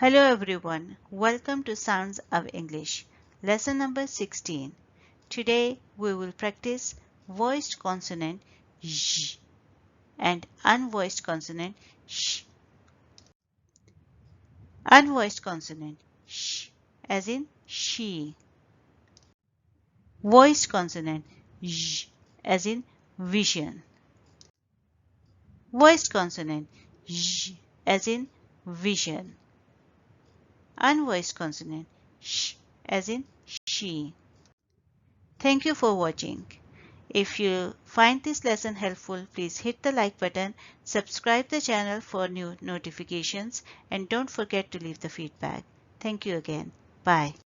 Hello everyone, welcome to Sounds of English, lesson number 16. Today we will practice voiced consonant j and unvoiced consonant sh. Unvoiced consonant sh as in she. Voiced consonant j as in vision. Voiced consonant j as in vision. Unvoiced consonant sh as in she. Thank you for watching. If you find this lesson helpful, please hit the like button, subscribe the channel for new notifications, and don't forget to leave the feedback. Thank you again. Bye.